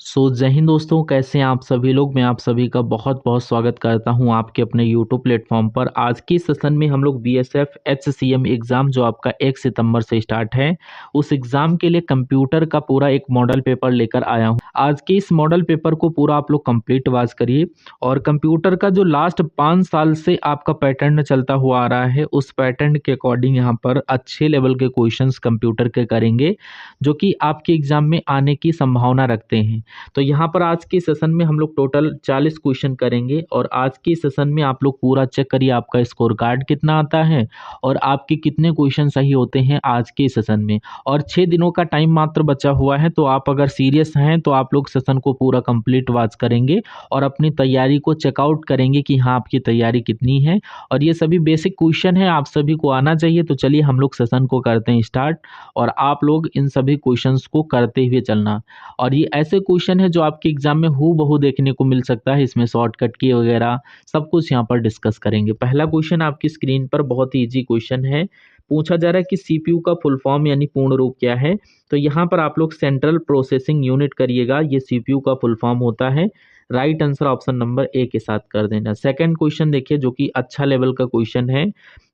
जय हिंद दोस्तों, कैसे हैं आप सभी लोग। मैं आप सभी का बहुत बहुत स्वागत करता हूं आपके अपने यूट्यूब प्लेटफॉर्म पर। आज की सेशन में हम लोग बीएसएफ एचसीएम एग्ज़ाम जो आपका 1 सितंबर से स्टार्ट है, उस एग्ज़ाम के लिए कंप्यूटर का पूरा एक मॉडल पेपर लेकर आया हूं। आज के इस मॉडल पेपर को पूरा आप लोग कंप्लीट वाच करिए और कंप्यूटर का जो लास्ट 5 साल से आपका पैटर्न चलता हुआ आ रहा है, उस पैटर्न के अकॉर्डिंग यहाँ पर अच्छे लेवल के क्वेश्चंस कंप्यूटर के करेंगे, जो कि आपके एग्ज़ाम में आने की संभावना रखते हैं। तो यहाँ पर आज के सेशन में हम लोग टोटल 40 क्वेश्चन करेंगे और आज के सेशन में आप लोग पूरा चेक करिए आपका स्कोर कार्ड कितना आता है और आपके कितने क्वेश्चन सही होते हैं आज के सेशन में। और 6 दिनों का टाइम मात्र बचा हुआ है, तो आप अगर सीरियस हैं तो आप लोग सेशन को पूरा कंप्लीट वॉच करेंगे और अपनी तैयारी को चेकआउट करेंगे कि हाँ आपकी तैयारी कितनी है। और ये सभी बेसिक क्वेश्चन है, आप सभी को आना चाहिए। तो चलिए हम लोग सेशन को करते हैं स्टार्ट और आप लोग इन सभी क्वेश्चंस को करते हुए चलना। और ये ऐसे क्वेश्चन है जो आपके एग्जाम में हूबहू देखने को मिल सकता है। इसमें शॉर्टकट की वगैरह सब कुछ यहाँ पर डिस्कस करेंगे। पहला क्वेश्चन आपकी स्क्रीन पर बहुत ही ईजी क्वेश्चन है। पूछा जा रहा है कि सीपीयू का फुल फॉर्म यानी पूर्ण रूप क्या है। तो यहाँ पर आप लोग सेंट्रल प्रोसेसिंग यूनिट करिएगा, ये सीपीयू का फुल फॉर्म होता है। Right answer option number A के साथ कर देना। सेकंड क्वेश्चन देखिए, जो कि अच्छा लेवल का क्वेश्चन है।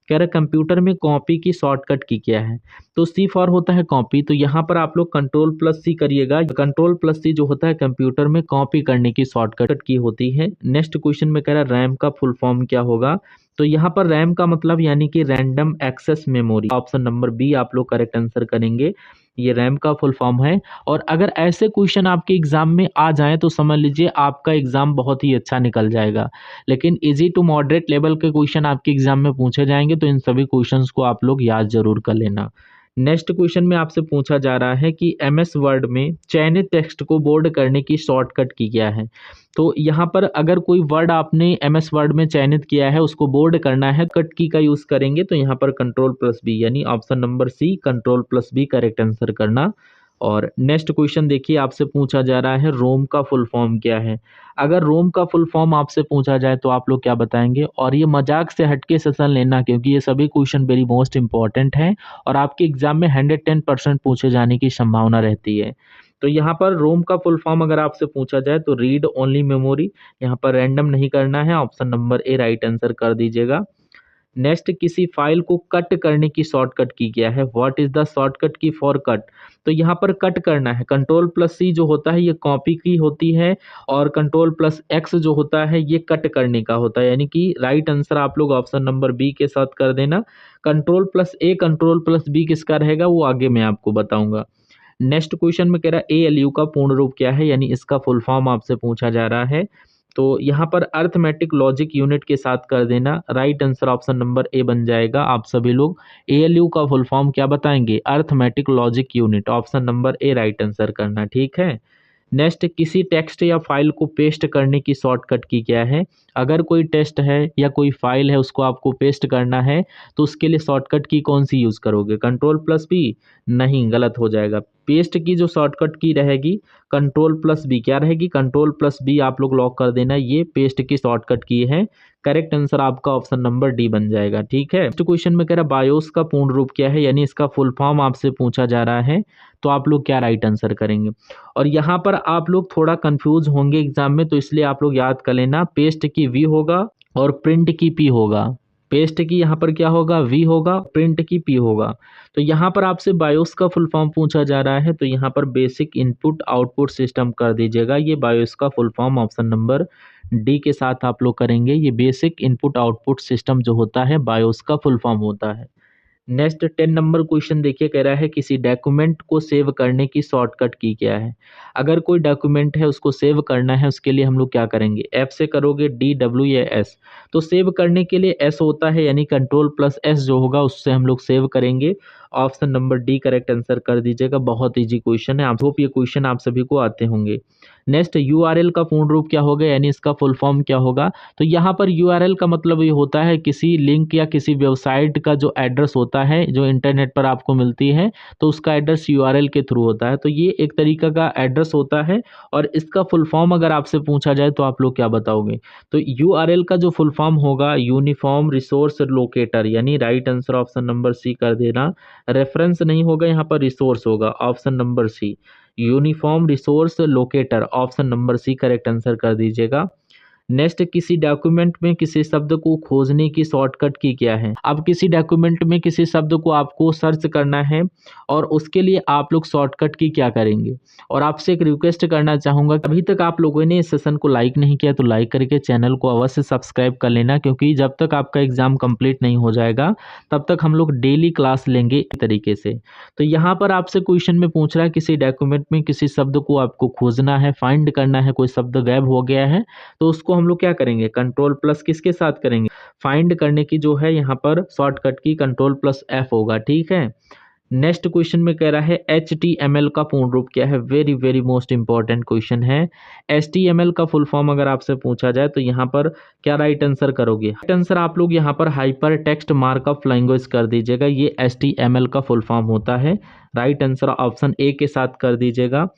कह रहा कंप्यूटर में कॉपी की शॉर्टकट की क्या है। तो सी फॉर होता है कॉपी, तो यहाँ पर आप लोग कंट्रोल प्लस सी करिएगा। कंट्रोल प्लस सी जो होता है कंप्यूटर में कॉपी करने की शॉर्टकट की होती है। नेक्स्ट क्वेश्चन में कह रहा है रैम का फुल फॉर्म क्या होगा। तो यहाँ पर रैम का मतलब यानी कि random access memory. Option number B आप लोग करेक्ट आंसर करेंगे, ये रैम का फुल फॉर्म है। और अगर ऐसे क्वेश्चन आपके एग्जाम में आ जाएं तो समझ लीजिए आपका एग्जाम बहुत ही अच्छा निकल जाएगा। लेकिन इजी टू मॉडरेट लेवल के क्वेश्चन आपके एग्जाम में पूछे जाएंगे, तो इन सभी क्वेश्चंस को आप लोग याद जरूर कर लेना। नेक्स्ट क्वेश्चन में आपसे पूछा जा रहा है कि एमएस वर्ड में चयनित टेक्स्ट को बोल्ड करने की शॉर्टकट की क्या है। तो यहाँ पर अगर कोई वर्ड आपने एमएस वर्ड में चयनित किया है, उसको बोल्ड करना है, कट की का यूज करेंगे। तो यहाँ पर कंट्रोल प्लस बी यानी option number C control plus B correct answer करना। और नेक्स्ट क्वेश्चन देखिए, आपसे पूछा जा रहा है रोम का फुल फॉर्म क्या है। अगर रोम का फुल फॉर्म आपसे पूछा जाए तो आप लोग क्या बताएंगे। और ये मजाक से हटके सेशन लेना, क्योंकि ये सभी क्वेश्चन वेरी मोस्ट इंपॉर्टेंट हैं और आपके एग्जाम में 110% पूछे जाने की संभावना रहती है। तो यहाँ पर रोम का फुल फॉर्म अगर आपसे पूछा जाए तो रीड ओनली मेमोरी। यहाँ पर रैंडम नहीं करना है, option number A right answer कर दीजिएगा। नेक्स्ट, किसी फाइल को कट करने की शॉर्टकट की क्या है। व्हाट इज द शॉर्टकट की फॉर कट। तो यहाँ पर कट करना है, कंट्रोल प्लस सी जो होता है ये कॉपी की होती है और कंट्रोल प्लस एक्स जो होता है ये कट करने का होता है। यानी कि राइट आंसर आप लोग ऑप्शन नंबर बी के साथ कर देना। कंट्रोल प्लस ए कंट्रोल प्लस बी किसका रहेगा वो आगे मैं आपको बताऊंगा। नेक्स्ट क्वेश्चन में कह रहा है एएलयू का पूर्ण रूप क्या है, यानी इसका फुल फॉर्म आपसे पूछा जा रहा है। तो यहाँ पर अर्थमेटिक लॉजिक यूनिट के साथ कर देना। Right answer option number A बन जाएगा। आप सभी लोग एएलयू का फुल फॉर्म क्या बताएंगे, arithmetic logic unit. Option number A right answer करना, ठीक है। नेक्स्ट, किसी टेक्स्ट या फाइल को पेस्ट करने की शॉर्टकट की क्या है। अगर कोई टेस्ट है या कोई फाइल है उसको आपको पेस्ट करना है तो उसके लिए शॉर्टकट की कौन सी यूज़ करोगे, कंट्रोल प्लस बी। नहीं, गलत हो जाएगा। पेस्ट की जो शॉर्टकट की रहेगी कंट्रोल प्लस बी, क्या रहेगी कंट्रोल प्लस बी आप लोग लॉक कर देना, ये पेस्ट की शॉर्टकट की है। करेक्ट आंसर आपका ऑप्शन नंबर डी बन जाएगा, ठीक है। नेक्स्ट क्वेश्चन में कह रहा बायोस का पूर्ण रूप क्या है, यानी इसका फुल फॉर्म आपसे पूछा जा रहा है। तो आप लोग क्या राइट आंसर करेंगे। और यहाँ पर आप लोग थोड़ा कंफ्यूज होंगे एग्जाम में, तो इसलिए आप लोग याद कर लेना, पेस्ट की वी होगा और प्रिंट की पी होगा। पेस्ट की यहाँ पर क्या होगा, वी होगा, प्रिंट की पी होगा। तो यहाँ पर आपसे बायोस का फुल फॉर्म पूछा जा रहा है, तो यहाँ पर बेसिक इनपुट आउटपुट सिस्टम कर दीजिएगा। ये बायोस का full form option number D के साथ आप लोग करेंगे। ये बेसिक इनपुट आउटपुट सिस्टम जो होता है बायोस का फुल फॉर्म होता है। नेक्स्ट 10 नंबर क्वेश्चन देखिए, कह रहा है किसी डॉक्यूमेंट को सेव करने की शॉर्टकट की क्या है। अगर कोई डॉक्यूमेंट है उसको सेव करना है, उसके लिए हम लोग क्या करेंगे, एफ से करोगे, डी, डब्ल्यू या एस। तो सेव करने के लिए एस होता है, यानी कंट्रोल प्लस एस जो होगा उससे हम लोग सेव करेंगे। Option number D correct answer कर दीजिएगा। बहुत इजी क्वेश्चन है, आप होप ये क्वेश्चन आप सभी को आते होंगे। नेक्स्ट, यूआरएल का पूर्ण रूप क्या होगा, यानी इसका फुल फॉर्म क्या होगा। तो यहाँ पर यूआरएल का मतलब ये होता है किसी लिंक या किसी वेबसाइट का जो एड्रेस होता है जो इंटरनेट पर आपको मिलती है, तो उसका एड्रेस यूआरएल के थ्रू होता है। तो ये एक तरीका का एड्रेस होता है और इसका फुल फॉर्म अगर आपसे पूछा जाए तो आप लोग क्या बताओगे। तो यूआरएल का जो फुल फॉर्म होगा यूनिफॉर्म रिसोर्स लोकेटर, यानी right answer option number C कर देना। रेफरेंस नहीं होगा यहाँ पर, रिसोर्स होगा, option number C. Uniform resource locator, option number C correct answer कर दीजिएगा। नेक्स्ट, किसी डॉक्यूमेंट में किसी शब्द को खोजने की शॉर्टकट की क्या है। अब किसी डॉक्यूमेंट में किसी शब्द को आपको सर्च करना है और उसके लिए आप लोग शॉर्टकट की क्या करेंगे। और आपसे एक रिक्वेस्ट करना चाहूँगा, अभी तक आप लोगों ने इस सेशन को लाइक नहीं किया तो लाइक करके चैनल को अवश्य सब्सक्राइब कर लेना, क्योंकि जब तक आपका एग्ज़ाम कंप्लीट नहीं हो जाएगा तब तक हम लोग डेली क्लास लेंगे इस तरीके से। तो यहाँ पर आपसे क्वेश्चन में पूछ रहा है किसी डॉक्यूमेंट में किसी शब्द को आपको खोजना है, फाइंड करना है, कोई शब्द गायब हो गया है तो उसको हम लोग क्या करेंगे, कंट्रोल प्लस किसके साथ करेंगे, फाइंड करने की जो है यहाँ पर शॉर्टकट की कंट्रोल प्लस एफ होगा, ठीक है। नेक्स्ट क्वेश्चन में कह रहा है HTML का पूर्ण रूप क्या है। Very very most important question है। HTML का फुल फॉर्म अगर आपसे पूछा जाए तो यहाँ पर क्या राइट आंसर करोगे। राइट आंसर आप लोग यहाँ पर हाइपर टेक्स्ट मार्कअप लैंग्वेज कर दीजिएगा, ये HTML का फुल फॉर्म होता है। राइट आंसर ऑप्शन ए के साथ कर दीजिएगा।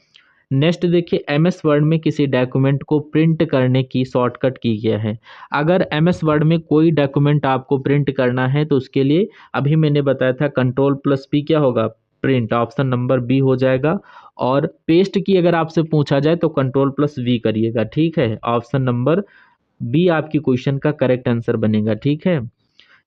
नेक्स्ट देखिए, MS वर्ड में किसी डॉक्यूमेंट को प्रिंट करने की शॉर्टकट की गया है। अगर MS वर्ड में कोई डॉक्यूमेंट आपको प्रिंट करना है तो उसके लिए अभी मैंने बताया था कंट्रोल प्लस पी क्या होगा, प्रिंट, ऑप्शन नंबर बी हो जाएगा। और पेस्ट की अगर आपसे पूछा जाए तो कंट्रोल प्लस वी करिएगा, ठीक है। ऑप्शन नंबर बी आपकी क्वेश्चन का करेक्ट आंसर बनेगा, ठीक है।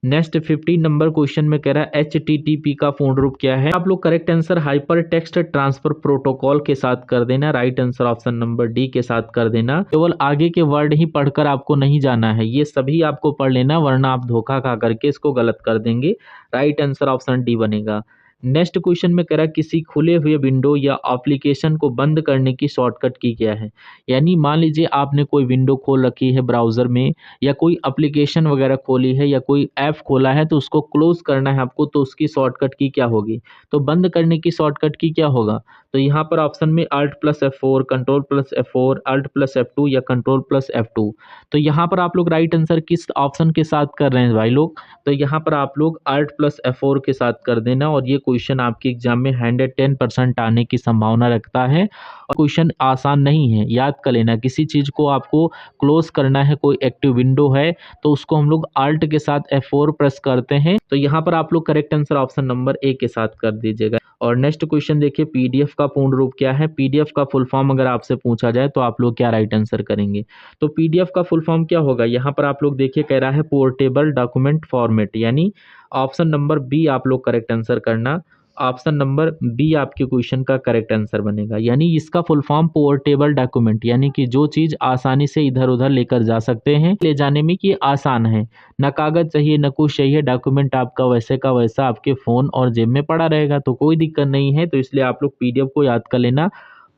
नेक्स्ट 15 नंबर क्वेश्चन में कह रहा है HTTP का पूर्ण रूप क्या है। आप लोग correct answer hyper text transfer protocol के साथ कर देना। Right answer option number D के साथ कर देना। केवल आगे के वर्ड ही पढ़कर आपको नहीं जाना है, ये सभी आपको पढ़ लेना, वरना आप धोखा खा करके इसको गलत कर देंगे। राइट आंसर ऑप्शन डी बनेगा। नेक्स्ट क्वेश्चन में कह रहा है किसी खुले हुए विंडो या एप्लीकेशन को बंद करने की शॉर्टकट की क्या है। यानी मान लीजिए आपने कोई विंडो खोल रखी है ब्राउज़र में, या कोई एप्लीकेशन वगैरह खोली है, या कोई ऐप खोला है तो उसको क्लोज करना है आपको, तो उसकी शॉर्टकट की क्या होगी। तो बंद करने की शॉर्टकट की क्या होगा, तो यहाँ पर ऑप्शन में Alt + F4, control plus F4, Alt + F2 या कंट्रोल प्लस F2। तो यहाँ पर आप लोग राइट आंसर किस ऑप्शन के साथ कर रहे हैं भाई लोग, तो यहाँ पर आप लोग Alt + F4 के साथ कर देना। और ये क्वेश्चन आपके एग्जाम में 110% आने की संभावना रखता है। और क्वेश्चन आसान नहीं है, याद कर लेना। किसी चीज़ को आपको क्लोज करना है, कोई एक्टिव विंडो है तो उसको हम लोग Alt के साथ F4 प्रेस करते हैं। तो यहाँ पर आप लोग correct answer option number A के साथ कर दीजिएगा। और नेक्स्ट क्वेश्चन देखिए, PDF का पूर्ण रूप क्या है। PDF का फुल फॉर्म अगर आपसे पूछा जाए तो आप लोग क्या राइट आंसर करेंगे। तो PDF का फुल फॉर्म क्या होगा, यहाँ पर आप लोग देखिए कह रहा है पोर्टेबल डॉक्यूमेंट फॉर्मेट, यानी ऑप्शन नंबर बी आप लोग करेक्ट आंसर करना। ऑप्शन नंबर बी आपके क्वेश्चन का करेक्ट आंसर बनेगा। यानी इसका फुल फॉर्म पोर्टेबल डॉक्यूमेंट, यानी कि जो चीज़ आसानी से इधर उधर लेकर जा सकते हैं, ले जाने में कि आसान है, ना कागज़ चाहिए ना कुछ चाहिए, डॉक्यूमेंट आपका वैसे का वैसा आपके फ़ोन और जेब में पड़ा रहेगा, तो कोई दिक्कत नहीं है। तो इसलिए आप लोग PDF को याद कर लेना,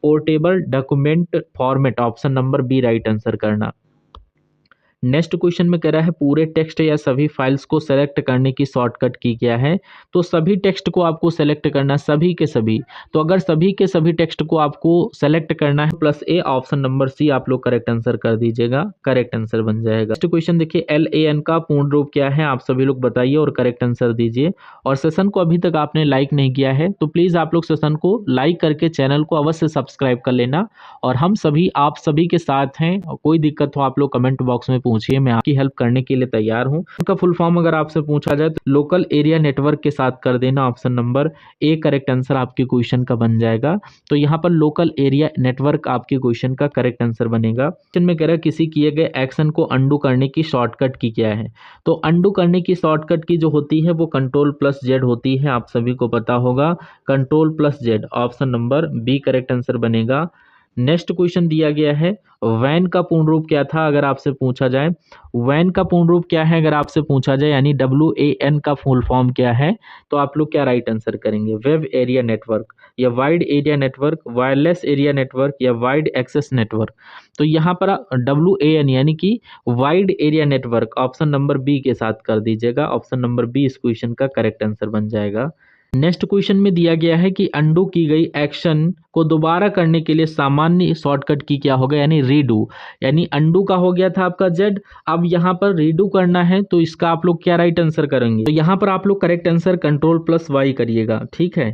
portable document format, option number B right answer करना। नेक्स्ट क्वेश्चन में कह रहा है पूरे टेक्स्ट या सभी फाइल्स को सेलेक्ट करने की शॉर्टकट की क्या है। तो सभी टेक्स्ट को आपको सेलेक्ट करना, सभी के सभी। तो अगर सभी के सभी टेक्स्ट को आपको सेलेक्ट करना है प्लस ए, ऑप्शन नंबर सी आप लोग करेक्ट आंसर कर दीजिएगा, करेक्ट आंसर बन जाएगा। नेक्स्ट क्वेश्चन देखिए, LAN का पूर्ण रूप क्या है, आप सभी लोग बताइए और करेक्ट आंसर दीजिए। और सेशन को अभी तक आपने लाइक नहीं किया है तो प्लीज़ आप लोग सेशन को लाइक करके चैनल को अवश्य सब्सक्राइब कर लेना। और हम सभी आप सभी के साथ हैं, और कोई दिक्कत हो आप लोग कमेंट बॉक्स में पूछिए, मैं आपकी हेल्प करने के लिए तैयार हूं। उनका फुल फॉर्म अगर आपसे पूछा जाए तो लोकल एरिया नेटवर्क के साथ कर देना, option number A correct answer आपके क्वेश्चन का बन जाएगा। तो यहाँ पर लोकल एरिया नेटवर्क आपके क्वेश्चन का करेक्ट आंसर बनेगा। क्वेश्चन में कह रहा है किसी किए गए एक्शन को अंडू करने की शॉर्टकट की क्या है। तो अंडू करने की शॉर्टकट की जो होती है वो कंट्रोल प्लस जेड होती है, आप सभी को पता होगा, control plus Z, option number B correct answer बनेगा। नेक्स्ट क्वेश्चन दिया गया है वैन का पूर्ण रूप क्या था, अगर आपसे पूछा जाए वैन का पूर्ण रूप क्या है, अगर आपसे पूछा जाए यानी WAN का फुल फॉर्म क्या है, तो आप लोग क्या राइट आंसर करेंगे। वेब एरिया नेटवर्क, या wide area network, wireless area network, या वाइड एक्सेस नेटवर्क। तो यहाँ पर WAN यानी कि wide area network, option number B के साथ कर दीजिएगा। ऑप्शन नंबर बी इस क्वेश्चन का करेक्ट आंसर बन जाएगा। नेक्स्ट क्वेश्चन में दिया गया है कि अंडू की गई एक्शन को दोबारा करने के लिए सामान्य शॉर्टकट की क्या होगा, यानी रीडू। यानी अंडू का हो गया था आपका जेड, अब यहाँ पर रीडू करना है तो इसका आप लोग क्या राइट आंसर करेंगे। तो यहाँ पर आप लोग correct answer control plus Y करिएगा, ठीक है।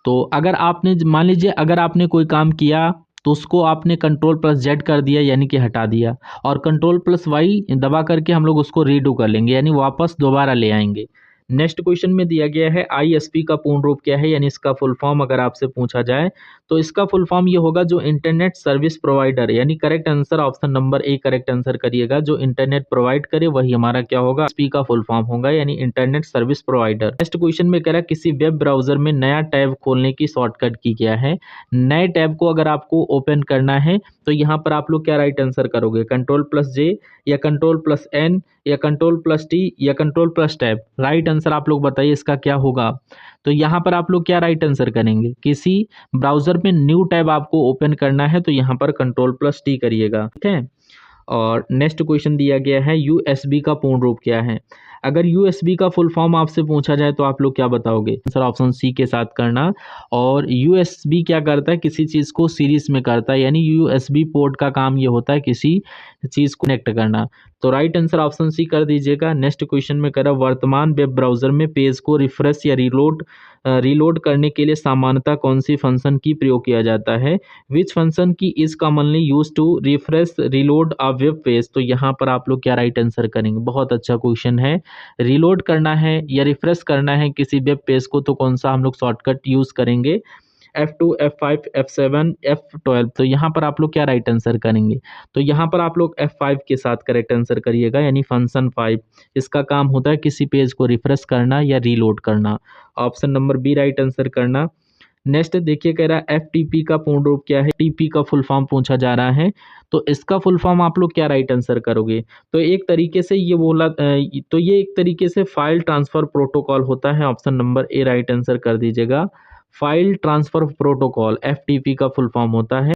तो अगर आपने मान लीजिए अगर आपने कोई काम किया तो उसको आपने कंट्रोल प्लस जेड कर दिया यानी कि हटा दिया, और कंट्रोल प्लस वाई दबा करके हम लोग उसको रीडू कर लेंगे यानी वापस दोबारा ले आएंगे। नेक्स्ट क्वेश्चन में दिया गया है आईएसपी का पूर्ण रूप क्या है, यानी इसका फुल फॉर्म अगर आपसे पूछा जाए तो इसका फुल फॉर्म ये होगा जो इंटरनेट सर्विस प्रोवाइडर, यानी correct answer option number A correct answer करिएगा। जो इंटरनेट प्रोवाइड करे वही हमारा क्या होगा, आईएसपी का फुल फॉर्म होगा, यानी internet service provider. Next question में कह रहा है किसी वेब ब्राउजर में नया टैब खोलने की शॉर्टकट की क्या है। नए टैब को अगर आपको ओपन करना है तो यहाँ पर आप लोग क्या राइट आंसर करोगे, कंट्रोल+J या कंट्रोल+N या कंट्रोल+T या कंट्रोल+ टैब। राइट आंसर आप लोग बताइए इसका क्या होगा। तो यहाँ पर आप लोग क्या राइट आंसर करेंगे, किसी ब्राउजर में न्यू टैब आपको ओपन करना है तो यहाँ पर कंट्रोल+T करिएगा, ठीक है। और नेक्स्ट क्वेश्चन दिया गया है यूएसबी का पूर्ण रूप क्या है। अगर यूएसबी का फुल फॉर्म आपसे पूछा जाए तो आप लोग क्या बताओगे, आंसर ऑप्शन सी के साथ करना। और यूएसबी क्या करता है, किसी चीज़ को सीरीज में करता है, यानी यूएसबी पोर्ट का काम ये होता है किसी चीज़ को कनेक्ट करना। तो राइट आंसर ऑप्शन सी कर दीजिएगा। नेक्स्ट क्वेश्चन में करा वर्तमान वेब ब्राउजर में पेज को रिफ्रेश या रीलोड करने के लिए सामान्यतः कौन सी फंक्शन की प्रयोग किया जाता है। Which function key is commonly use to refresh reload a web page. तो यहाँ पर आप लोग क्या राइट आंसर करेंगे, बहुत अच्छा क्वेश्चन है। रीलोड करना है या रिफ्रेश करना है किसी वेब पेज को तो कौन सा हम लोग शॉर्टकट यूज करेंगे, F2 F5 F7 F12। तो यहाँ पर आप लोग क्या राइट आंसर करेंगे, तो यहाँ पर आप लोग F5 के साथ करेक्ट आंसर करिएगा, यानी फंक्शन 5। इसका काम होता है किसी पेज को रिफ्रेश करना या रीलोड करना। Option number B right answer करना। नेक्स्ट देखिए कह रहा है FTP का पूर्ण रूप क्या है। टीपी का फुल फॉर्म पूछा जा रहा है तो इसका फुल फॉर्म आप लोग क्या राइट आंसर करोगे। तो एक तरीके से ये बोला तो ये एक तरीके से फाइल ट्रांसफर प्रोटोकॉल होता है। Option number A right answer कर दीजिएगा। फाइल ट्रांसफर प्रोटोकॉल FTP का फुल फॉर्म होता है।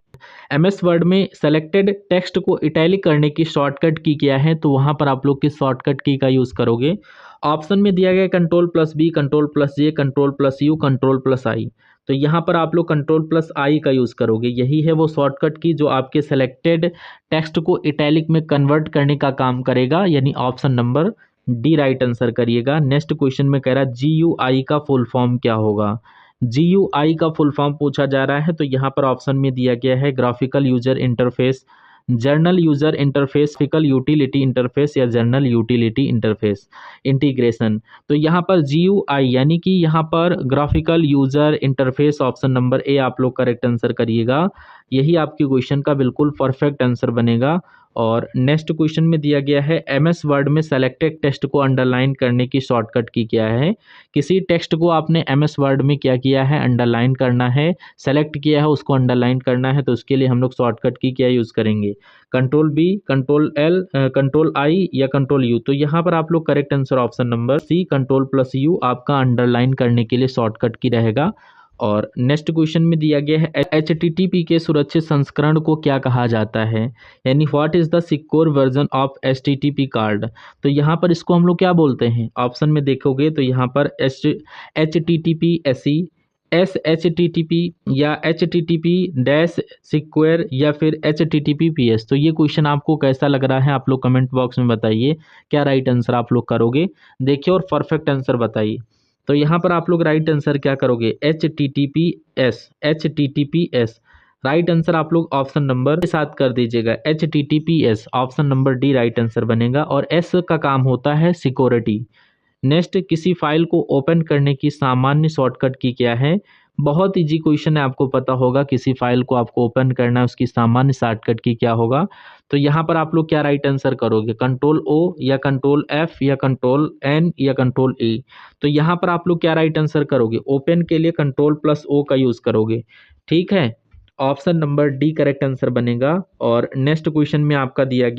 MS वर्ड में सेलेक्टेड टेक्स्ट को इटैलिक करने की शॉर्टकट की क्या है, तो वहां पर आप लोग किस शॉर्टकट की का यूज करोगे। ऑप्शन में दिया गया कंट्रोल+B कंट्रोल+J कंट्रोल+U कंट्रोल+I। तो यहाँ पर आप लोग कंट्रोल+I का यूज करोगे, यही है वो शॉर्टकट की जो आपके सेलेक्टेड टेक्स्ट को इटैलिक में कन्वर्ट करने का काम करेगा, यानी option number D right answer करिएगा। नेक्स्ट क्वेश्चन में कह रहा है GUI का फुल फॉर्म क्या होगा। GUI का फुल फॉर्म पूछा जा रहा है तो यहाँ पर ऑप्शन में दिया गया है graphical user interface, journal user interface, graphical utility interface या जर्नल यूटिलिटी इंटरफेस इंटीग्रेशन। तो यहाँ पर GUI यानी कि यहाँ पर graphical user interface, option number A आप लोग करेक्ट आंसर करिएगा, यही आपके क्वेश्चन का बिल्कुल परफेक्ट आंसर बनेगा। और नेक्स्ट क्वेश्चन में दिया गया है MS वर्ड में सेलेक्टेड टेक्स्ट को अंडरलाइन करने की शॉर्टकट की क्या है। किसी टेक्स्ट को आपने MS वर्ड में क्या किया है, अंडरलाइन करना है, सेलेक्ट किया है उसको अंडरलाइन करना है, तो उसके लिए हम लोग शॉर्टकट की क्या यूज़ करेंगे, कंट्रोल+B कंट्रोल+L कंट्रोल+I या कंट्रोल+U। तो यहाँ पर आप लोग correct answer option number C control U आपका अंडरलाइन करने के लिए शॉर्टकट की रहेगा। और नेक्स्ट क्वेश्चन में दिया गया है HTTP के सुरक्षित संस्करण को क्या कहा जाता है, यानी what is the secure version of HTTP card. तो यहाँ पर इसको हम लोग क्या बोलते हैं, ऑप्शन में देखोगे तो यहाँ पर HTTP SE SHTTP या HTTP-सिक्योर या फिर HTTP-PS। तो ये क्वेश्चन आपको कैसा लग रहा है, आप लोग कमेंट बॉक्स में बताइए, क्या राइट आंसर आप लोग करोगे, देखिए और परफेक्ट आंसर बताइए। तो यहाँ पर आप लोग राइट आंसर क्या करोगे, HTTPS राइट आंसर आप लोग ऑप्शन नंबर के साथ कर दीजिएगा, HTTPS option number D right answer बनेगा। और S का काम होता है सिक्योरिटी। नेक्स्ट किसी फाइल को ओपन करने की सामान्य शॉर्टकट की क्या है। बहुत इजी क्वेश्चन है, आपको पता होगा किसी फाइल को आपको ओपन करना है उसकी सामान्य शॉर्टकट की क्या होगा। तो यहाँ पर आप लोग क्या राइट आंसर करोगे, कंट्रोल+O या कंट्रोल+F या कंट्रोल+N या कंट्रोल+E। तो यहाँ पर आप लोग क्या राइट आंसर करोगे, ओपन के लिए कंट्रोल+O का यूज़ करोगे, ठीक है। Option number D correct answer बनेगा। और नेक्स्ट क्वेश्चन में आपका दिया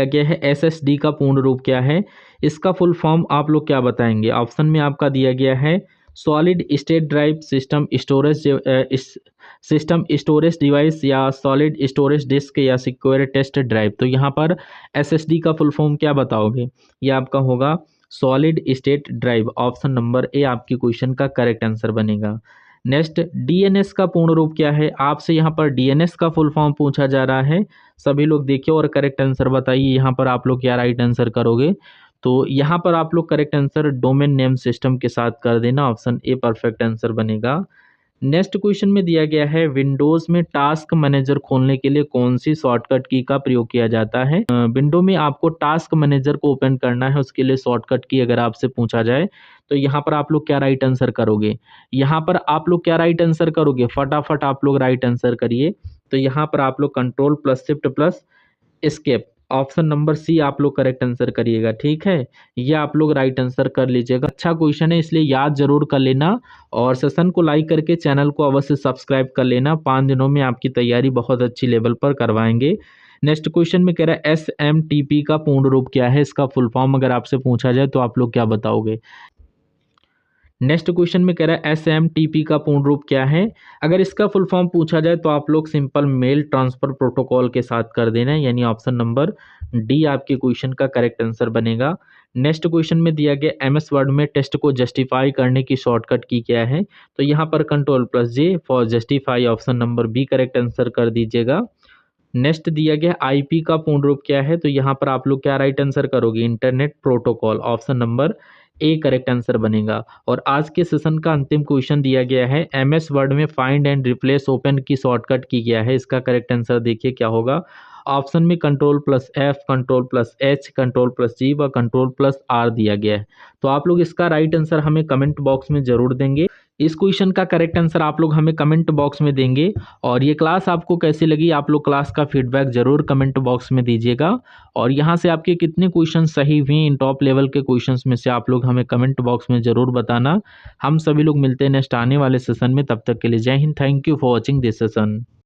गया है SSD का पूर्ण रूप क्या है, इसका फुल फॉर्म आप लोग क्या बताएंगे। ऑप्शन में आपका दिया गया है solid state drive, system storage device या सॉलिड स्टोरेज डिस्क या सिक्योर टेस्ट ड्राइव। तो यहाँ पर SSD का फुल फॉर्म क्या बताओगे, ये आपका होगा solid state drive. Option number A आपकी क्वेश्चन का करेक्ट आंसर बनेगा। नेक्स्ट DNS का पूर्ण रूप क्या है, आपसे यहाँ पर DNS का फुल फॉर्म पूछा जा रहा है, सभी लोग देखिए और करेक्ट आंसर बताइए। यहाँ पर आप लोग क्या राइट आंसर करोगे, तो यहाँ पर आप लोग correct answer domain name system के साथ कर देना, ऑप्शन ए परफेक्ट आंसर बनेगा। नेक्स्ट क्वेश्चन में दिया गया है विंडोज़ में टास्क मैनेजर खोलने के लिए कौन सी शॉर्टकट की का प्रयोग किया जाता है। विंडो में आपको टास्क मैनेजर को ओपन करना है, उसके लिए शॉर्टकट की अगर आपसे पूछा जाए तो यहाँ पर आप लोग क्या राइट आंसर करोगे। यहाँ पर आप लोग क्या राइट आंसर करोगे, फटाफट आप लोग राइट आंसर करिए। तो यहाँ पर आप लोग control plus shift plus escape, option number C आप लोग करेक्ट आंसर करिएगा। ठीक है, ये आप लोग राइट आंसर कर लीजिएगा। अच्छा क्वेश्चन है इसलिए याद जरूर कर लेना और सेशन को लाइक करके चैनल को अवश्य सब्सक्राइब कर लेना। 5 दिनों में आपकी तैयारी बहुत अच्छी लेवल पर करवाएंगे। नेक्स्ट क्वेश्चन में कह रहा है SMTP का पूर्ण रूप क्या है, इसका फुल फॉर्म अगर आपसे पूछा जाए तो आप लोग क्या बताओगे। नेक्स्ट क्वेश्चन में कह रहा है SMTP का पूर्ण रूप क्या है। अगर इसका फुल फॉर्म पूछा जाए तो आप लोग सिंपल मेल ट्रांसफर प्रोटोकॉल के साथ कर देना, यानी ऑप्शन नंबर डी आपके क्वेश्चन का करेक्ट आंसर बनेगा। नेक्स्ट क्वेश्चन में दिया गया MS वर्ड में टेस्ट को जस्टिफाई करने की शॉर्टकट की क्या है। तो यहाँ पर control plus J for justify, option number B correct answer कर दीजिएगा। नेक्स्ट दिया गया IP का पूर्ण रूप क्या है। तो यहाँ पर आप लोग क्या राइट आंसर करोगे, internet protocol, option number A correct answer बनेगा। और आज के सेशन का अंतिम क्वेश्चन दिया गया है MS वर्ड में फाइंड एंड रिप्लेस ओपन की शॉर्टकट की गया है, इसका करेक्ट आंसर देखिए क्या होगा। ऑप्शन में control plus F, control plus H, control plus G व कंट्रोल प्लस R दिया गया है। तो आप लोग इसका राइट आंसर हमें कमेंट बॉक्स में जरूर देंगे। इस क्वेश्चन का करेक्ट आंसर आप लोग हमें कमेंट बॉक्स में देंगे। और ये क्लास आपको कैसी लगी, आप लोग क्लास का फीडबैक जरूर कमेंट बॉक्स में दीजिएगा। और यहाँ से आपके कितने क्वेश्चन सही हुए इन टॉप लेवल के क्वेश्चंस में से आप लोग हमें कमेंट बॉक्स में जरूर बताना। हम सभी लोग मिलते हैं नेक्स्ट आने वाले सेशन में, तब तक के लिए जय Hind, thank you for watching this session.